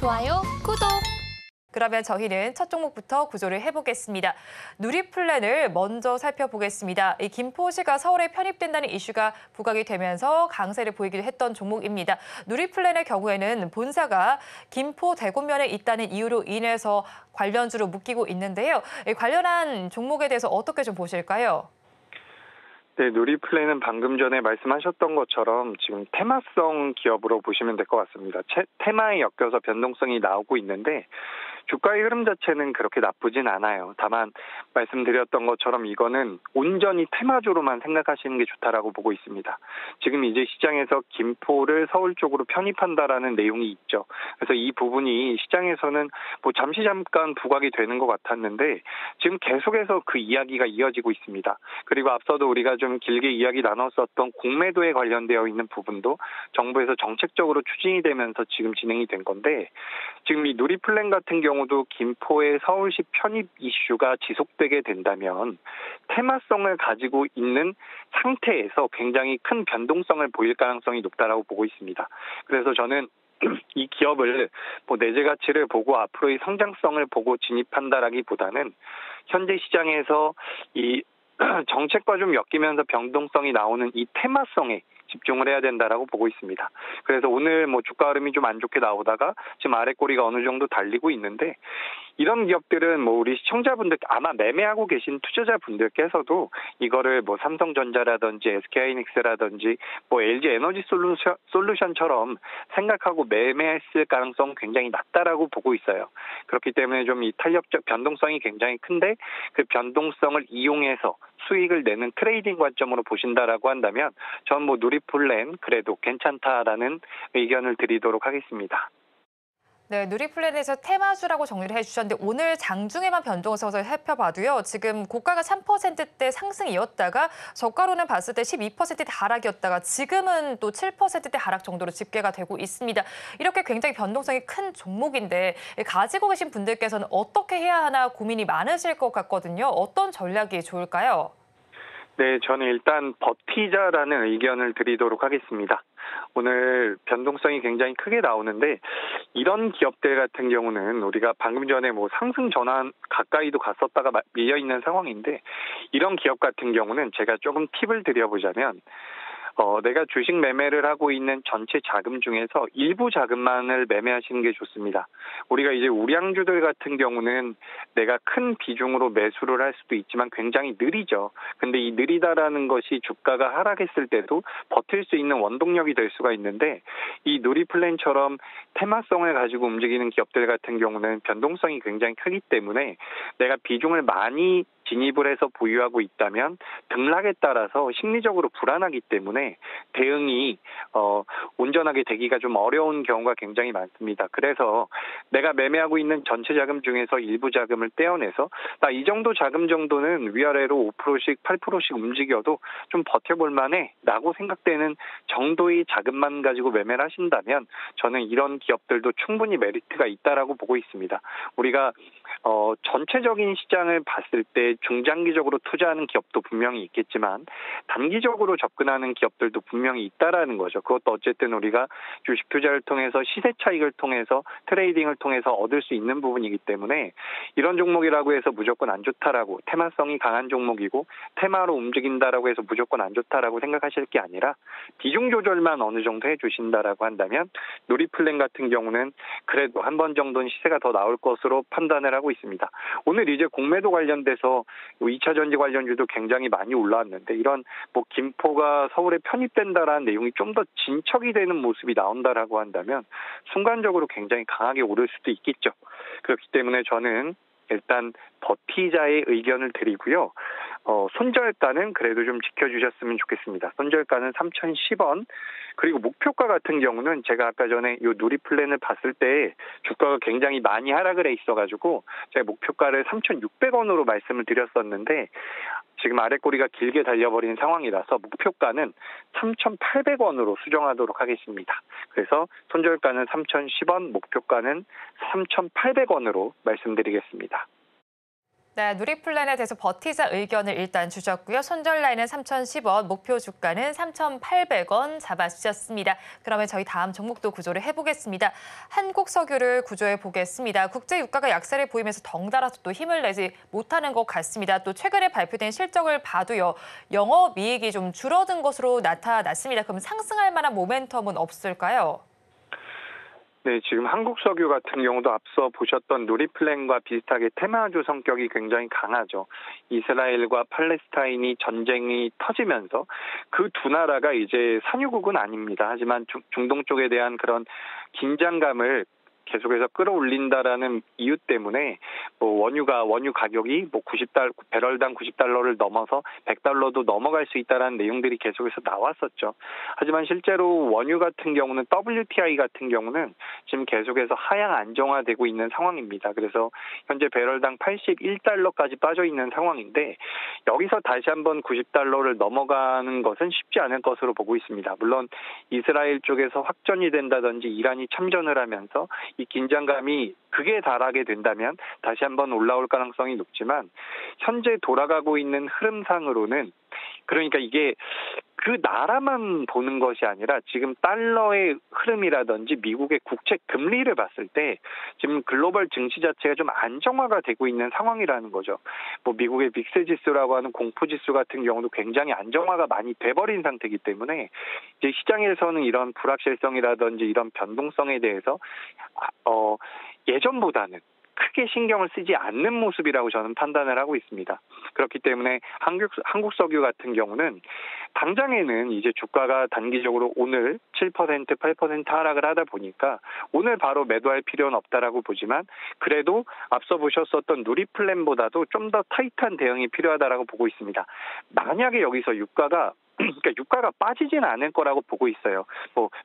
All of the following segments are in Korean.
좋아요, 구독! 그러면 저희는 첫 종목부터 구조를 해보겠습니다. 누리플랜을 먼저 살펴보겠습니다. 이 김포시가 서울에 편입된다는 이슈가 부각이 되면서 강세를 보이기도 했던 종목입니다. 누리플랜의 경우에는 본사가 김포 대구면에 있다는 이유로 인해서 관련주로 묶이고 있는데요. 관련한 종목에 대해서 어떻게 좀 보실까요? 네, 누리플랜은 방금 전에 말씀하셨던 것처럼 지금 테마성 기업으로 보시면 될 것 같습니다. 테마에 엮여서 변동성이 나오고 있는데 주가의 흐름 자체는 그렇게 나쁘진 않아요. 다만 말씀드렸던 것처럼 이거는 온전히 테마주로만 생각하시는 게 좋다라고 보고 있습니다. 지금 이제 시장에서 김포를 서울 쪽으로 편입한다라는 내용이 있죠. 그래서 이 부분이 시장에서는 잠깐 부각이 되는 것 같았는데 지금 계속해서 그 이야기가 이어지고 있습니다. 그리고 앞서도 우리가 좀 길게 이야기 나눴었던 공매도에 관련되어 있는 부분도 정부에서 정책적으로 추진이 되면서 지금 진행이 된 건데 지금 이 누리플랜 같은 경우도 김포의 서울시 편입 이슈가 지속되게 된다면 테마성을 가지고 있는 상태에서 굉장히 큰 변동성을 보일 가능성이 높다라고 보고 있습니다. 그래서 저는 이 기업을 내재 가치를 보고 앞으로의 성장성을 보고 진입한다라기보다는 현재 시장에서 이 정책과 좀 엮이면서 변동성이 나오는 이 테마성에 집중을 해야 된다라고 보고 있습니다. 그래서 오늘 주가 흐름이 좀 안 좋게 나오다가 지금 아래 꼬리가 어느 정도 달리고 있는데 이런 기업들은 우리 시청자분들 아마 매매하고 계신 투자자분들께서도 이거를 삼성전자라든지 SK하이닉스라든지 LG 에너지 솔루션처럼 생각하고 매매했을 가능성 굉장히 낮다라고 보고 있어요. 그렇기 때문에 좀 이 탄력적 변동성이 굉장히 큰데 그 변동성을 이용해서 수익을 내는 트레이딩 관점으로 보신다라고 한다면 전 누리플랜 그래도 괜찮다라는 의견을 드리도록 하겠습니다. 네, 누리플랜에서 테마주라고 정리를 해주셨는데 오늘 장중에만 변동을 서서 살펴봐도요. 지금 고가가 3%대 상승이었다가 저가로는 봤을 때 12%대 하락이었다가 지금은 또 7%대 하락 정도로 집계가 되고 있습니다. 이렇게 굉장히 변동성이 큰 종목인데 가지고 계신 분들께서는 어떻게 해야 하나 고민이 많으실 것 같거든요. 어떤 전략이 좋을까요? 네, 저는 일단 버티자라는 의견을 드리도록 하겠습니다. 오늘 변동성이 굉장히 크게 나오는데 이런 기업들 같은 경우는 우리가 방금 전에 상승 전환 가까이도 갔었다가 밀려 있는 상황인데 이런 기업 같은 경우는 제가 조금 팁을 드려보자면 내가 주식 매매를 하고 있는 전체 자금 중에서 일부 자금만을 매매하시는 게 좋습니다. 우리가 이제 우량주들 같은 경우는 내가 큰 비중으로 매수를 할 수도 있지만 굉장히 느리죠. 근데 이 느리다라는 것이 주가가 하락했을 때도 버틸 수 있는 원동력이 될 수가 있는데 이 누리플랜처럼 테마성을 가지고 움직이는 기업들 같은 경우는 변동성이 굉장히 크기 때문에 내가 비중을 많이 진입을 해서 보유하고 있다면 등락에 따라서 심리적으로 불안하기 때문에 대응이 온전하게 되기가 좀 어려운 경우가 굉장히 많습니다. 그래서 내가 매매하고 있는 전체 자금 중에서 일부 자금을 떼어내서 나 이 정도 자금 정도는 위아래로 5%씩 8%씩 움직여도 좀 버텨볼 만해 라고 생각되는 정도의 자금만 가지고 매매를 하신다면 저는 이런 기업들도 충분히 메리트가 있다라고 보고 있습니다. 우리가 전체적인 시장을 봤을 때 중장기적으로 투자하는 기업도 분명히 있겠지만 단기적으로 접근하는 기업들도 분명히 있다라는 거죠. 그것도 어쨌든 우리가 주식 투자를 통해서 시세 차익을 통해서 트레이딩을 통해서 얻을 수 있는 부분이기 때문에 이런 종목이라고 해서 무조건 안 좋다라고 테마성이 강한 종목이고 테마로 움직인다라고 해서 무조건 안 좋다라고 생각하실 게 아니라 비중 조절만 어느 정도 해주신다라고 한다면 누리플랜 같은 경우는 그래도 한 번 정도는 시세가 더 나올 것으로 판단을 하고 있습니다. 오늘 이제 공매도 관련돼서 2차 전지 관련주도 굉장히 많이 올라왔는데 이런 김포가 서울에 편입된다라는 내용이 좀 더 진척이 되는 모습이 나온다라고 한다면 순간적으로 굉장히 강하게 오를 수도 있겠죠. 그렇기 때문에 저는 일단 버티자의 의견을 드리고요. 손절가는 그래도 좀 지켜주셨으면 좋겠습니다. 손절가는 3,010원. 그리고 목표가 같은 경우는 제가 아까 전에 이 누리플랜을 봤을 때 주가가 굉장히 많이 하락을 해 있어가지고 제가 목표가를 3,600원으로 말씀을 드렸었는데 지금 아랫꼬리가 길게 달려버린 상황이라서 목표가는 3,800원으로 수정하도록 하겠습니다. 그래서 손절가는 3,010원, 목표가는 3,800원으로 말씀드리겠습니다. 네, 누리플랜에 대해서 버티자 의견을 일단 주셨고요. 손절 라인은 3,010원, 목표 주가는 3,800원 잡아주셨습니다. 그러면 저희 다음 종목도 구조를 해보겠습니다. 한국석유를 구조해 보겠습니다. 국제 유가가 약세를 보이면서 덩달아서 또 힘을 내지 못하는 것 같습니다. 또 최근에 발표된 실적을 봐도요. 영업이익이 좀 줄어든 것으로 나타났습니다. 그럼 상승할 만한 모멘텀은 없을까요? 네, 지금 한국석유 같은 경우도 앞서 보셨던 누리플랜과 비슷하게 테마주 성격이 굉장히 강하죠. 이스라엘과 팔레스타인이 전쟁이 터지면서 그 두 나라가 이제 산유국은 아닙니다. 하지만 중동 쪽에 대한 그런 긴장감을 계속해서 끌어올린다라는 이유 때문에 원유 가격이 90달러, 배럴당 90달러를 넘어서 100달러도 넘어갈 수 있다라는 내용들이 계속해서 나왔었죠. 하지만 실제로 원유 같은 경우는 WTI 같은 경우는 지금 계속해서 하향 안정화되고 있는 상황입니다. 그래서 현재 배럴당 81달러까지 빠져 있는 상황인데 여기서 다시 한번 90달러를 넘어가는 것은 쉽지 않을 것으로 보고 있습니다. 물론 이스라엘 쪽에서 확전이 된다든지 이란이 참전을 하면서 이 긴장감이 극에 달하게 된다면 다시 한번 올라올 가능성이 높지만 현재 돌아가고 있는 흐름상으로는 그러니까 이게 그 나라만 보는 것이 아니라 지금 달러의 흐름이라든지 미국의 국채 금리를 봤을 때 지금 글로벌 증시 자체가 좀 안정화가 되고 있는 상황이라는 거죠. 미국의 빅스 지수라고 하는 공포 지수 같은 경우도 굉장히 안정화가 많이 돼버린 상태이기 때문에 이제 시장에서는 이런 불확실성이라든지 이런 변동성에 대해서 예전보다는 크게 신경을 쓰지 않는 모습이라고 저는 판단을 하고 있습니다. 그렇기 때문에 한국석유 같은 경우는 당장에는 이제 주가가 단기적으로 오늘 7%, 8% 하락을 하다 보니까 오늘 바로 매도할 필요는 없다라고 보지만 그래도 앞서 보셨었던 누리플랜보다도 좀 더 타이트한 대응이 필요하다라고 보고 있습니다. 만약에 여기서 유가가 빠지진 않을 거라고 보고 있어요.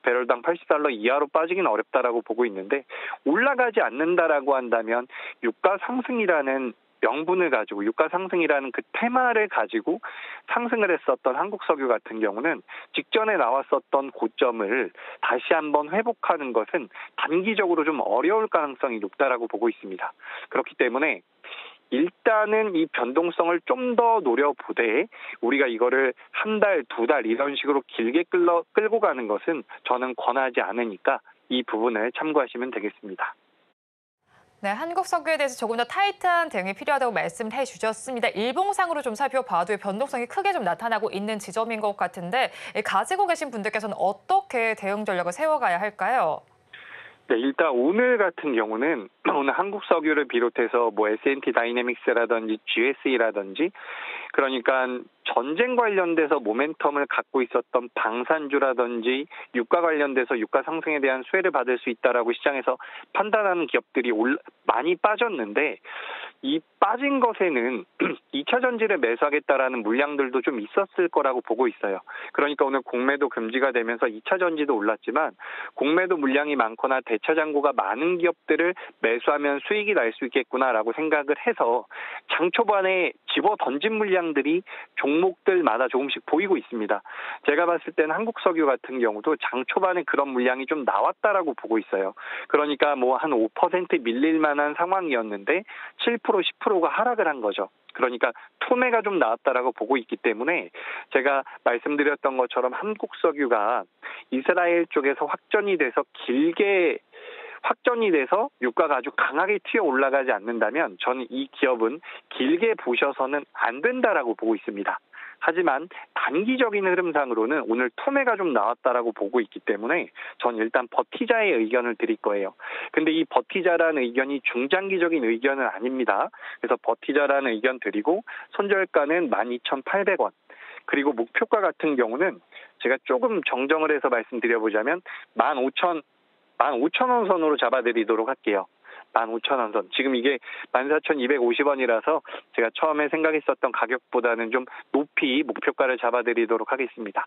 배럴당 80달러 이하로 빠지긴 어렵다라고 보고 있는데 올라가지 않는다라고 한다면 유가 상승이라는 명분을 가지고 유가 상승이라는 그 테마를 가지고 상승을 했었던 한국석유 같은 경우는 직전에 나왔었던 고점을 다시 한번 회복하는 것은 단기적으로 좀 어려울 가능성이 높다라고 보고 있습니다. 그렇기 때문에 일단은 이 변동성을 좀 더 노려보되 우리가 이거를 한 달, 두 달 이런 식으로 길게 끌고 가는 것은 저는 권하지 않으니까 이 부분을 참고하시면 되겠습니다. 네, 한국석유에 대해서 조금 더 타이트한 대응이 필요하다고 말씀을 해주셨습니다. 일봉상으로 좀 살펴봐도 변동성이 크게 좀 나타나고 있는 지점인 것 같은데 가지고 계신 분들께서는 어떻게 대응 전략을 세워가야 할까요? 네, 일단 오늘 같은 경우는 오늘 한국석유를 비롯해서 S&P 다이내믹스라든지 GSE라든지 그러니까 전쟁 관련돼서 모멘텀을 갖고 있었던 방산주라든지 유가 관련돼서 유가 상승에 대한 수혜를 받을 수 있다라고 시장에서 판단하는 기업들이 많이 빠졌는데 이 빠진 것에는 2차 전지를 매수하겠다라는 물량들도 좀 있었을 거라고 보고 있어요. 그러니까 오늘 공매도 금지가 되면서 2차 전지도 올랐지만 공매도 물량이 많거나 대차 잔고가 많은 기업들을 매수하면 수익이 날 수 있겠구나라고 생각을 해서 장 초반에 집어 던진 물량들이 종목들마다 조금씩 보이고 있습니다. 제가 봤을 때는 한국석유 같은 경우도 장 초반에 그런 물량이 좀 나왔다라고 보고 있어요. 그러니까 한 5% 밀릴 만한 상황이었는데 7%, 10%가 하락을 한 거죠. 그러니까 토매가 좀 나왔다라고 보고 있기 때문에 제가 말씀드렸던 것처럼 한국석유가 이스라엘 쪽에서 확전이 돼서 유가가 아주 강하게 튀어 올라가지 않는다면 저는 이 기업은 길게 보셔서는 안 된다라고 보고 있습니다. 하지만 단기적인 흐름상으로는 오늘 토매가 좀 나왔다라고 보고 있기 때문에 전 일단 버티자의 의견을 드릴 거예요. 근데 이 버티자라는 의견이 중장기적인 의견은 아닙니다. 그래서 버티자라는 의견 드리고 손절가는 12,800원. 그리고 목표가 같은 경우는 제가 조금 정정을 해서 말씀드려보자면 15,000원 선으로 잡아드리도록 할게요. 15,000원 선. 지금 이게 14,250원이라서 제가 처음에 생각했었던 가격보다는 좀 높이 목표가를 잡아드리도록 하겠습니다.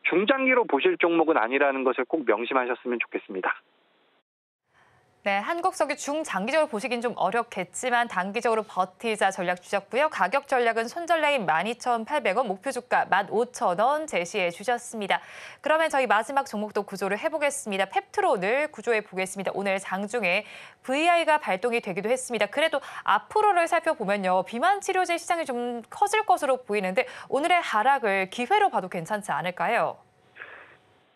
중장기로 보실 종목은 아니라는 것을 꼭 명심하셨으면 좋겠습니다. 네, 한국석유 중장기적으로 보시긴 좀 어렵겠지만 단기적으로 버티자 전략 주셨고요. 가격 전략은 손절라인 12,800원, 목표 주가 15,000원 제시해 주셨습니다. 그러면 저희 마지막 종목도 구조를 해보겠습니다. 펩트론을 구조해 보겠습니다. 오늘 장중에 VI가 발동이 되기도 했습니다. 그래도 앞으로를 살펴보면요. 비만 치료제 시장이 좀 커질 것으로 보이는데 오늘의 하락을 기회로 봐도 괜찮지 않을까요?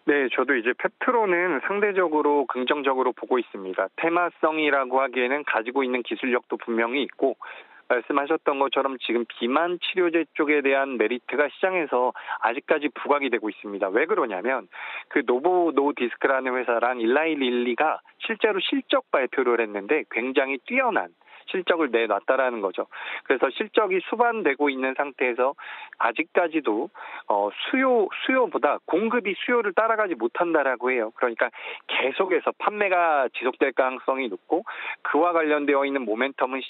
네, 저도 이제 펩트론은 상대적으로 긍정적으로 보고 있습니다. 테마성이라고 하기에는 가지고 있는 기술력도 분명히 있고, 말씀하셨던 것처럼 지금 비만 치료제 쪽에 대한 메리트가 시장에서 아직까지 부각이 되고 있습니다. 왜 그러냐면 그 노보 노디스크라는 회사랑 일라이 릴리가 실제로 실적 발표를 했는데 굉장히 뛰어난 실적을 내놨다라는 거죠. 그래서 실적이 수반되고 있는 상태에서 아직까지도 수요보다 공급이 수요를 따라가지 못한다라고 해요. 그러니까 계속해서 판매가 지속될 가능성이 높고 그와 관련되어 있는 모멘텀은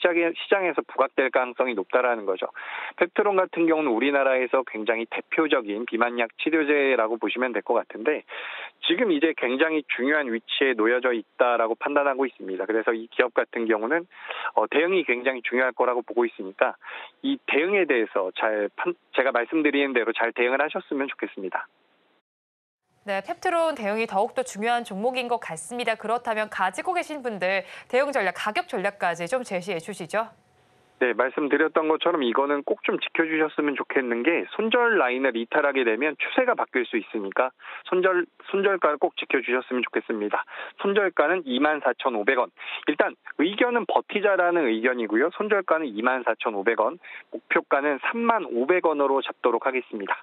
시장에서 부각될 가능성이 높다라는 거죠. 펩트론 같은 경우는 우리나라에서 굉장히 대표적인 비만약 치료제라고 보시면 될 것 같은데 지금 이제 굉장히 중요한 위치에 놓여져 있다라고 판단하고 있습니다. 그래서 이 기업 같은 경우는 대응이 굉장히 중요할 거라고 보고 있으니까 이 대응에 대해서 제가 말씀드리는 대로 잘 대응을 하셨으면 좋겠습니다. 네, 펩트론 대응이 더욱더 중요한 종목인 것 같습니다. 그렇다면 가지고 계신 분들 대응 전략, 가격 전략까지 좀 제시해 주시죠. 네, 말씀드렸던 것처럼 이거는 꼭 좀 지켜주셨으면 좋겠는 게 손절 라인을 이탈하게 되면 추세가 바뀔 수 있으니까 손절가를 꼭 지켜주셨으면 좋겠습니다. 손절가는 24,500원. 일단 의견은 버티자라는 의견이고요. 손절가는 24,500원, 목표가는 35,000원으로 잡도록 하겠습니다.